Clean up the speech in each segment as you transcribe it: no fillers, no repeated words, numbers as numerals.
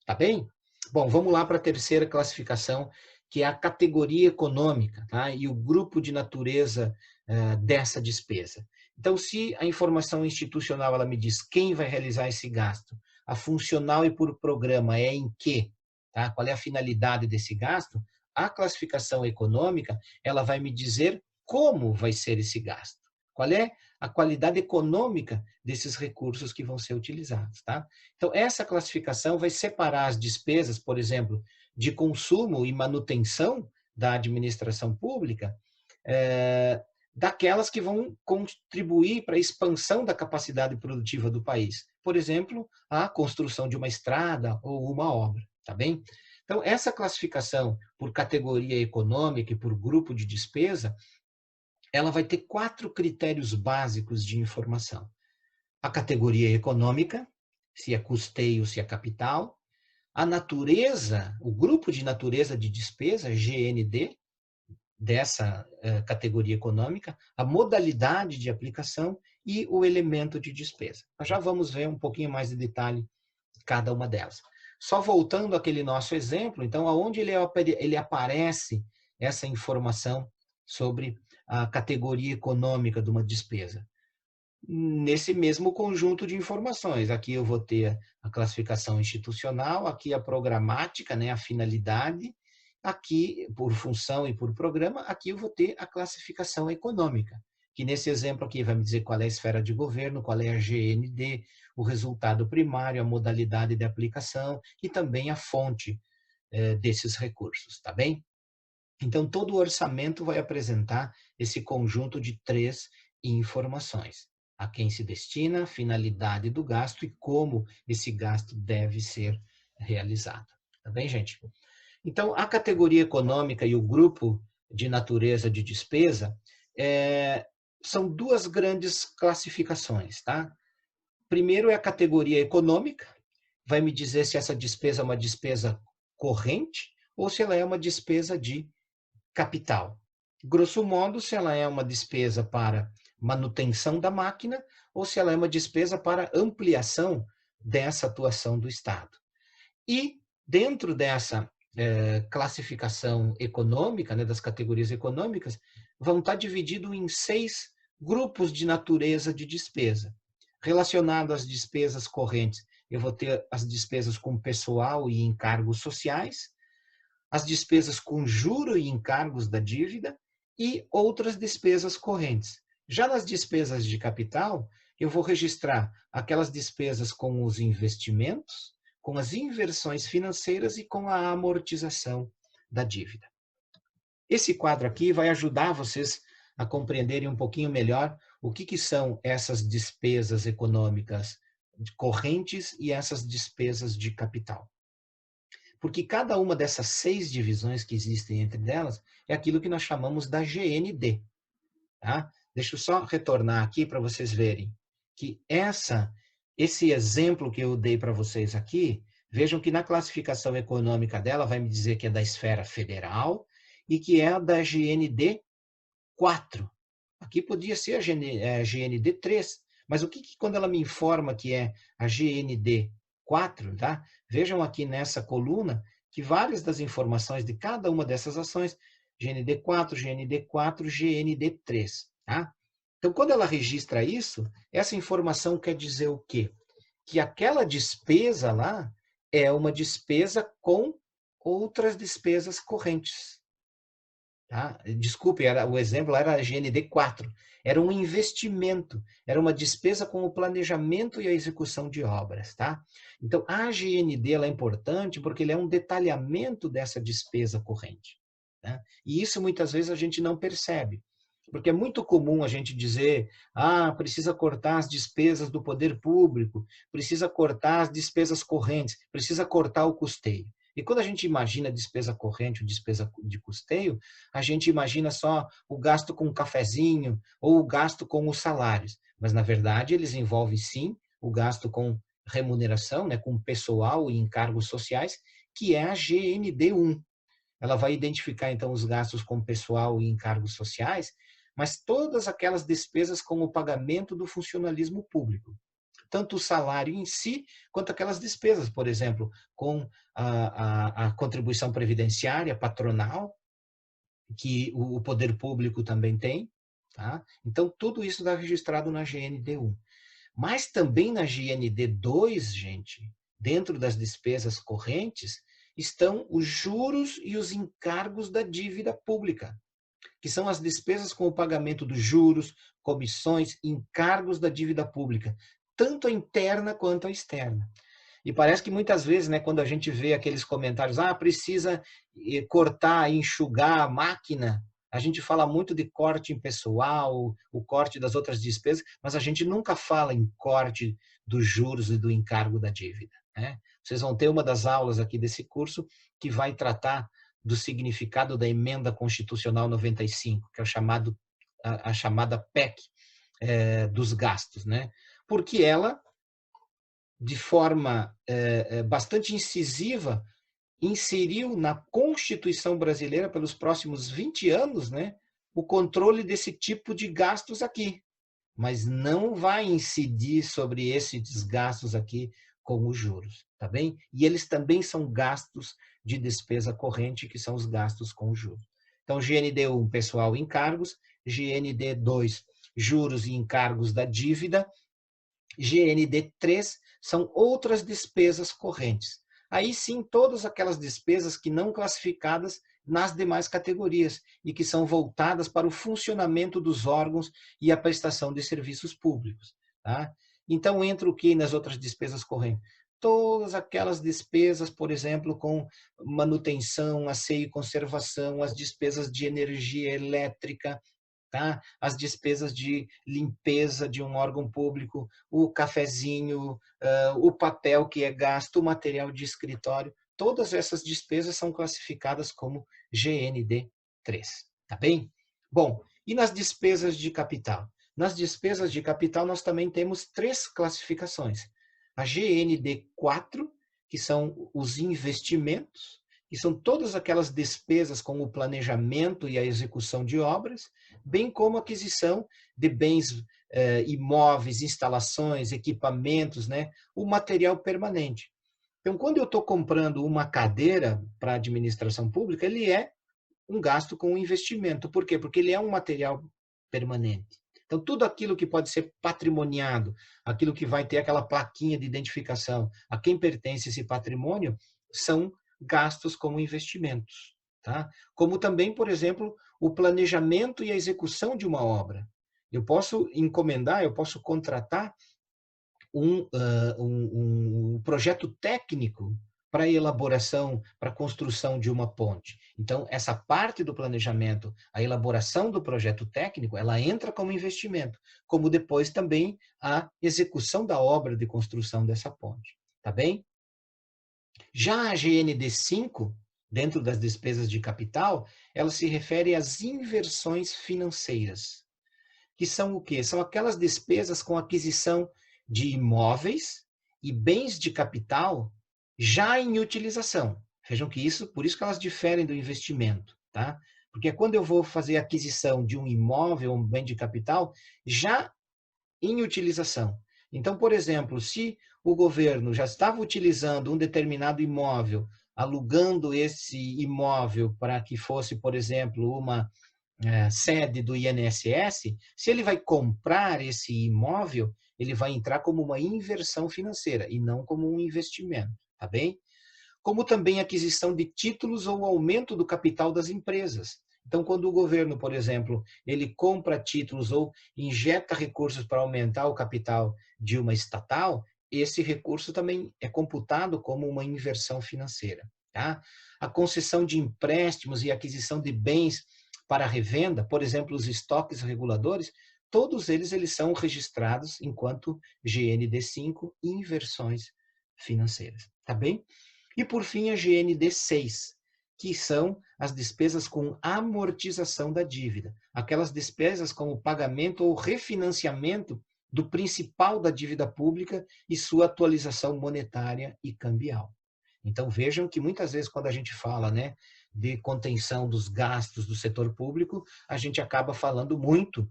Tá bem? Bom, vamos lá para a terceira classificação, que é a categoria econômica, tá? E o grupo de natureza dessa despesa. Então, se a informação institucional ela me diz quem vai realizar esse gasto, a funcional e por programa é em quê, tá? Qual é a finalidade desse gasto? A classificação econômica ela vai me dizer como vai ser esse gasto, qual é a qualidade econômica desses recursos que vão ser utilizados, tá? Então, essa classificação vai separar as despesas, por exemplo, de consumo e manutenção da administração pública, daquelas que vão contribuir para a expansão da capacidade produtiva do país. Por exemplo, a construção de uma estrada ou uma obra, tá bem? Então, essa classificação por categoria econômica e por grupo de despesa, ela vai ter 4 critérios básicos de informação. A categoria econômica, se é custeio, se é capital, a natureza, o grupo de natureza de despesa, GND, dessa categoria econômica, a modalidade de aplicação e o elemento de despesa. Nós já vamos ver um pouquinho mais de detalhe cada uma delas. Só voltando àquele nosso exemplo, então, aonde ele aparece essa informação sobre a categoria econômica de uma despesa? Nesse mesmo conjunto de informações. Aqui eu vou ter a classificação institucional, aqui a programática, né, a finalidade, aqui por função e por programa, aqui eu vou ter a classificação econômica, que nesse exemplo aqui vai me dizer qual é a esfera de governo, qual é a GND, o resultado primário, a modalidade de aplicação e também a fonte desses recursos, tá bem? Então, todo o orçamento vai apresentar esse conjunto de 3 informações: a quem se destina, a finalidade do gasto e como esse gasto deve ser realizado. Tá bem, gente? Então, a categoria econômica e o grupo de natureza de despesa são 2 grandes classificações, tá? Primeiro é a categoria econômica, vai me dizer se essa despesa é uma despesa corrente ou se ela é uma despesa de capital. Grosso modo, se ela é uma despesa para manutenção da máquina ou se ela é uma despesa para ampliação dessa atuação do Estado. E dentro dessa classificação econômica, né, das categorias econômicas, vão estar divididos em 6 grupos de natureza de despesa. Relacionado às despesas correntes, eu vou ter as despesas com pessoal e encargos sociais, as despesas com juro e encargos da dívida e outras despesas correntes. Já nas despesas de capital, eu vou registrar aquelas despesas com os investimentos, com as inversões financeiras e com a amortização da dívida. Esse quadro aqui vai ajudar vocês a compreenderem um pouquinho melhor o que são essas despesas econômicas correntes e essas despesas de capital. Porque cada uma dessas 6 divisões que existem entre elas é aquilo que nós chamamos da GND. Tá? Deixa eu só retornar aqui para vocês verem que esse exemplo que eu dei para vocês aqui, vejam que na classificação econômica dela vai me dizer que é da esfera federal e que é da GND 4. Aqui podia ser a GND 3, mas o que quando ela me informa que é a GND 4, tá? Vejam aqui nessa coluna que várias das informações de cada uma dessas ações, GND 4, GND 4, GND 3, tá? Então, quando ela registra isso, essa informação quer dizer o quê? Que aquela despesa lá é uma despesa com outras despesas correntes. Tá? Desculpe, o exemplo era a GND 4. Era um investimento, era uma despesa com o planejamento e a execução de obras. Tá? Então, a GND ela é importante porque ele é um detalhamento dessa despesa corrente. Tá? E isso muitas vezes a gente não percebe. Porque é muito comum a gente dizer, precisa cortar as despesas do poder público, precisa cortar as despesas correntes, precisa cortar o custeio. E quando a gente imagina despesa corrente ou despesa de custeio, a gente imagina só o gasto com o cafezinho ou o gasto com os salários. Mas, na verdade, eles envolvem, sim, o gasto com remuneração, né, com pessoal e encargos sociais, que é a GND1. Ela vai identificar, então, os gastos com pessoal e encargos sociais, mas todas aquelas despesas com o pagamento do funcionalismo público. tanto o salário em si, quanto aquelas despesas, por exemplo, com a contribuição previdenciária patronal, que o poder público também tem. Tá? Então, tudo isso está registrado na GND1. Mas também na GND2, gente, dentro das despesas correntes, estão os juros e os encargos da dívida pública, que são as despesas com o pagamento dos juros, comissões, encargos da dívida pública, tanto a interna quanto a externa. E parece que muitas vezes, né, quando a gente vê aqueles comentários, precisa cortar, enxugar a máquina, a gente fala muito de corte em pessoal, o corte das outras despesas, mas a gente nunca fala em corte dos juros e do encargo da dívida. Né? Vocês vão ter uma das aulas aqui desse curso que vai tratar do significado da Emenda Constitucional 95, que é a chamada PEC dos gastos, né? Porque ela, de forma bastante incisiva, inseriu na Constituição brasileira, pelos próximos 20 anos, né, o controle desse tipo de gastos aqui, mas não vai incidir sobre esses gastos aqui com os juros, tá bem? E eles também são gastos de despesa corrente, que são os gastos com os juros. Então, GND1, pessoal, encargos, GND2, juros e encargos da dívida, GND3 são outras despesas correntes. Aí sim, todas aquelas despesas que não classificadas nas demais categorias e que são voltadas para o funcionamento dos órgãos e a prestação de serviços públicos. Tá? Então, entra o que nas outras despesas correntes? Todas aquelas despesas, por exemplo, com manutenção, asseio e conservação, as despesas de energia elétrica, tá? As despesas de limpeza de um órgão público, o cafezinho, o papel que é gasto, o material de escritório, todas essas despesas são classificadas como GND3, tá bem? Bom, e nas despesas de capital? Nas despesas de capital nós também temos 3 classificações. A GND4, que são os investimentos, que são todas aquelas despesas com o planejamento e a execução de obras, bem como a aquisição de bens imóveis, instalações, equipamentos, né, o material permanente. Então, quando eu estou comprando uma cadeira para a administração pública, ele é um gasto com investimento. Por quê? Porque ele é um material permanente. Então, tudo aquilo que pode ser patrimoniado, aquilo que vai ter aquela plaquinha de identificação, a quem pertence esse patrimônio, são gastos como investimentos. Tá? Como também, por exemplo, o planejamento e a execução de uma obra. Eu posso encomendar, eu posso contratar um projeto técnico para a elaboração, para a construção de uma ponte. Então, essa parte do planejamento, a elaboração do projeto técnico, ela entra como investimento, como depois também a execução da obra de construção dessa ponte. Tá bem? Já a GND5, dentro das despesas de capital, ela se refere às inversões financeiras, que são o quê? São aquelas despesas com aquisição de imóveis e bens de capital já em utilização. Vejam que isso, por isso que elas diferem do investimento, tá? Porque quando eu vou fazer a aquisição de um imóvel, um bem de capital, já em utilização. Então, por exemplo, se o governo já estava utilizando um determinado imóvel, alugando esse imóvel para que fosse, por exemplo, uma sede do INSS, se ele vai comprar esse imóvel, ele vai entrar como uma inversão financeira e não como um investimento, tá bem? Como também aquisição de títulos ou aumento do capital das empresas. Então, quando o governo, por exemplo, ele compra títulos ou injeta recursos para aumentar o capital de uma estatal, esse recurso também é computado como uma inversão financeira. Tá? A concessão de empréstimos e aquisição de bens para revenda, por exemplo, os estoques reguladores, todos eles são registrados enquanto GND5, inversões financeiras. Tá bem? E, por fim, a GND6, que são as despesas com amortização da dívida. Aquelas despesas como o pagamento ou refinanciamento do principal da dívida pública e sua atualização monetária e cambial. Então, vejam que muitas vezes, quando a gente fala, né, de contenção dos gastos do setor público, a gente acaba falando muito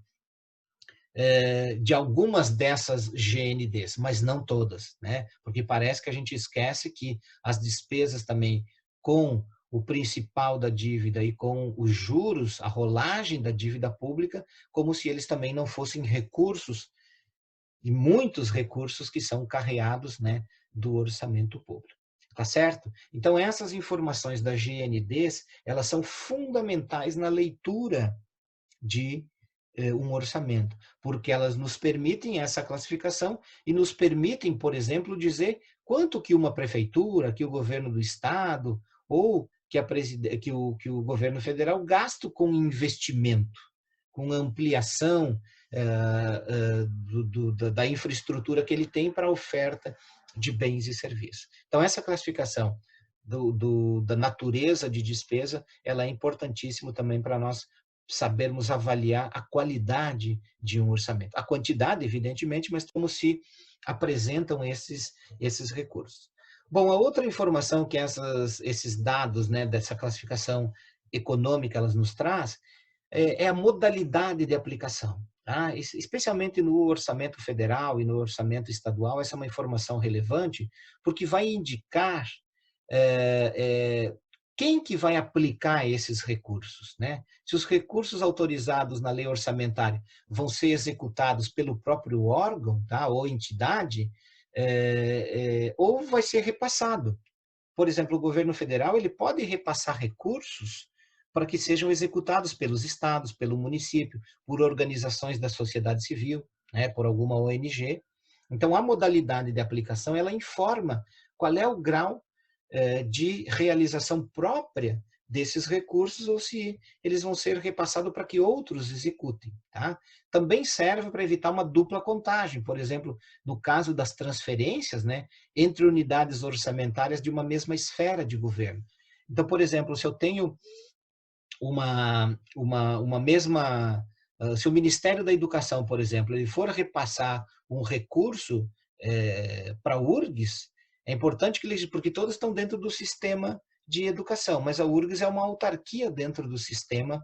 de algumas dessas GNDs, mas não todas, né? Porque parece que a gente esquece que as despesas também com o principal da dívida e com os juros, a rolagem da dívida pública, como se eles também não fossem recursos, e muitos recursos que são carreados, né, do orçamento público. Tá certo? Então, essas informações das GNDs, elas são fundamentais na leitura de um orçamento, porque elas nos permitem essa classificação e nos permitem, por exemplo, dizer quanto que uma prefeitura, que o governo do estado ou que o governo federal gasta com investimento, com ampliação da infraestrutura que ele tem para a oferta de bens e serviços. Então, essa classificação da natureza de despesa, ela é importantíssima também para nós sabermos avaliar a qualidade de um orçamento. A quantidade, evidentemente, mas como se apresentam esses recursos. Bom, a outra informação que esses dados, né, dessa classificação econômica elas nos traz é a modalidade de aplicação. Tá? Especialmente no orçamento federal e no orçamento estadual, essa é uma informação relevante, porque vai indicar quem que vai aplicar esses recursos, né? Se os recursos autorizados na lei orçamentária vão ser executados pelo próprio órgão, tá? Ou entidade, ou vai ser repassado. Por exemplo, o governo federal ele pode repassar recursos para que sejam executados pelos estados, pelo município, por organizações da sociedade civil, né? Por alguma ONG. Então, a modalidade de aplicação ela informa qual é o grau de realização própria desses recursos ou se eles vão ser repassados para que outros executem. Tá? Também serve para evitar uma dupla contagem, por exemplo, no caso das transferências, né, entre unidades orçamentárias de uma mesma esfera de governo. Então, por exemplo, se eu tenho uma mesma... Se o Ministério da Educação, por exemplo, ele for repassar um recurso para a URGS, é importante que eles, porque todos estão dentro do sistema de educação, mas a URGS é uma autarquia dentro do sistema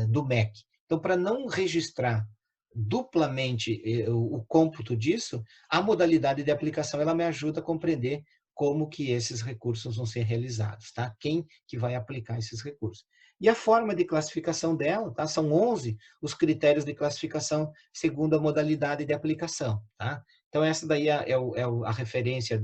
do MEC. Então, para não registrar duplamente o cômputo disso, a modalidade de aplicação ela me ajuda a compreender como que esses recursos vão ser realizados, tá? Quem que vai aplicar esses recursos. E a forma de classificação dela, tá? São 11 os critérios de classificação segundo a modalidade de aplicação, tá? Então, essa daí é a referência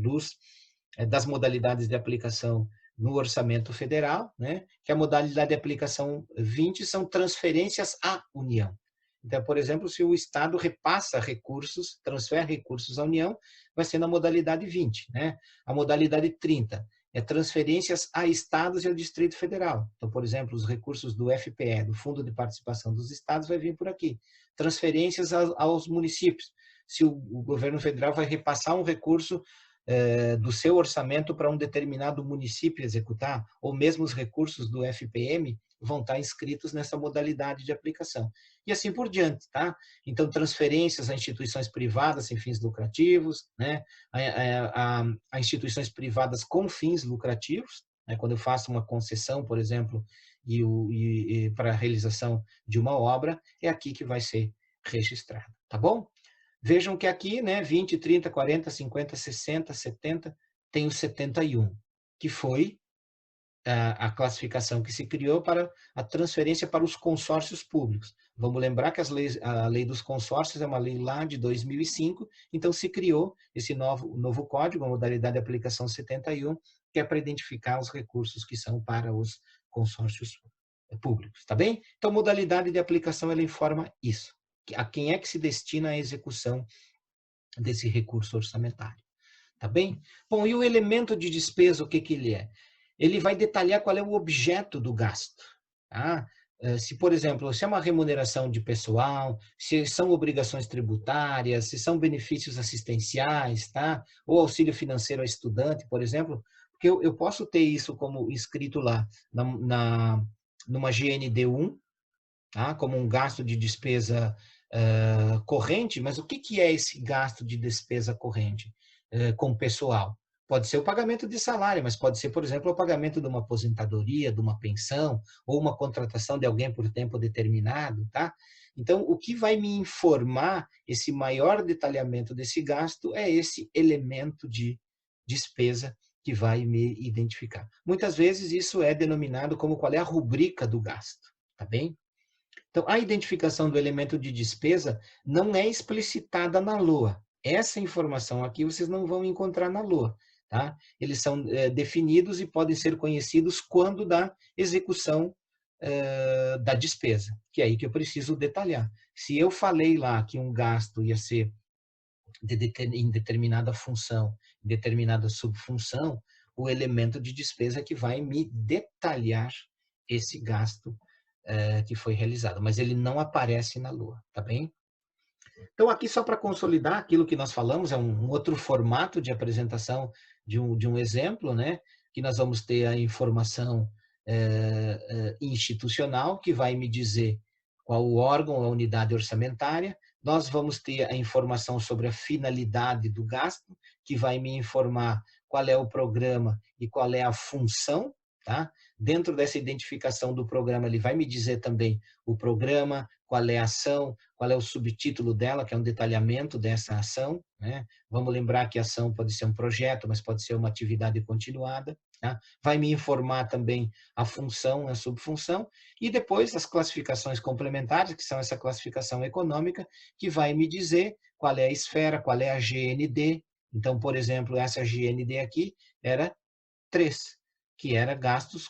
das modalidades de aplicação no orçamento federal, né? Que a modalidade de aplicação 20 são transferências à União. Então, por exemplo, se o Estado repassa recursos, transfere recursos à União, vai ser na modalidade 20, né? A modalidade 30 é transferências a estados e ao Distrito Federal. Então, por exemplo, os recursos do FPE, do Fundo de Participação dos Estados, vai vir por aqui. Transferências aos municípios. Se o governo federal vai repassar um recurso do seu orçamento para um determinado município executar, ou mesmo os recursos do FPM vão estar inscritos nessa modalidade de aplicação. E assim por diante, tá? Então, transferências a instituições privadas sem fins lucrativos, né? A instituições privadas com fins lucrativos, né? Quando eu faço uma concessão, por exemplo, e para a realização de uma obra, é aqui que vai ser registrado, tá bom? Vejam que aqui, né, 20, 30, 40, 50, 60, 70, tem o 71, que foi a classificação que se criou para a transferência para os consórcios públicos. Vamos lembrar que a lei dos consórcios é uma lei lá de 2005, então se criou esse novo código, a modalidade de aplicação 71, que é para identificar os recursos que são para os consórcios públicos, tá bem? Então, modalidade de aplicação, ela informa isso. A quem é que se destina a execução desse recurso orçamentário, tá bem? Bom, e o elemento de despesa, o que que ele é? Ele vai detalhar qual é o objeto do gasto, tá? Se, por exemplo, se é uma remuneração de pessoal, se são obrigações tributárias, se são benefícios assistenciais, tá? Ou auxílio financeiro a estudante, por exemplo, porque eu posso ter isso como escrito lá numa GND1, tá? Como um gasto de despesa corrente, mas o que é esse gasto de despesa corrente com pessoal? Pode ser o pagamento de salário, mas pode ser, por exemplo, o pagamento de uma aposentadoria, de uma pensão, ou uma contratação de alguém por tempo determinado, tá? Então, o que vai me informar esse maior detalhamento desse gasto é esse elemento de despesa que vai me identificar. Muitas vezes isso é denominado como qual é a rubrica do gasto, tá bem? Então, a identificação do elemento de despesa não é explicitada na LOA. Essa informação aqui vocês não vão encontrar na LOA. Tá? Eles são definidos e podem ser conhecidos quando da execução da despesa, que é aí que eu preciso detalhar. Se eu falei lá que um gasto ia ser em determinada função, em determinada subfunção, o elemento de despesa é que vai me detalhar esse gasto que foi realizado, mas ele não aparece na LOA, tá bem? Então, aqui só para consolidar aquilo que nós falamos, é um outro formato de apresentação de um exemplo, né? Que nós vamos ter a informação institucional, que vai me dizer qual o órgão, a unidade orçamentária. Nós vamos ter a informação sobre a finalidade do gasto, que vai me informar qual é o programa e qual é a função, tá? Dentro dessa identificação do programa, ele vai me dizer também o programa, qual é a ação, qual é o subtítulo dela, que é um detalhamento dessa ação, né? Vamos lembrar que a ação pode ser um projeto, mas pode ser uma atividade continuada, tá? Vai me informar também a função, a subfunção, e depois as classificações complementares, que são essa classificação econômica, que vai me dizer qual é a esfera, qual é a GND. Então, por exemplo, essa GND aqui era 3, que era gastos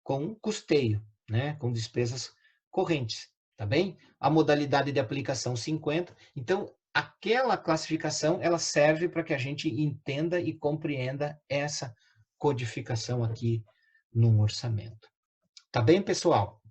com custeio, né? Com despesas correntes, tá bem? A modalidade de aplicação 50. Então, aquela classificação, ela serve para que a gente entenda e compreenda essa codificação aqui num orçamento. Tá bem, pessoal?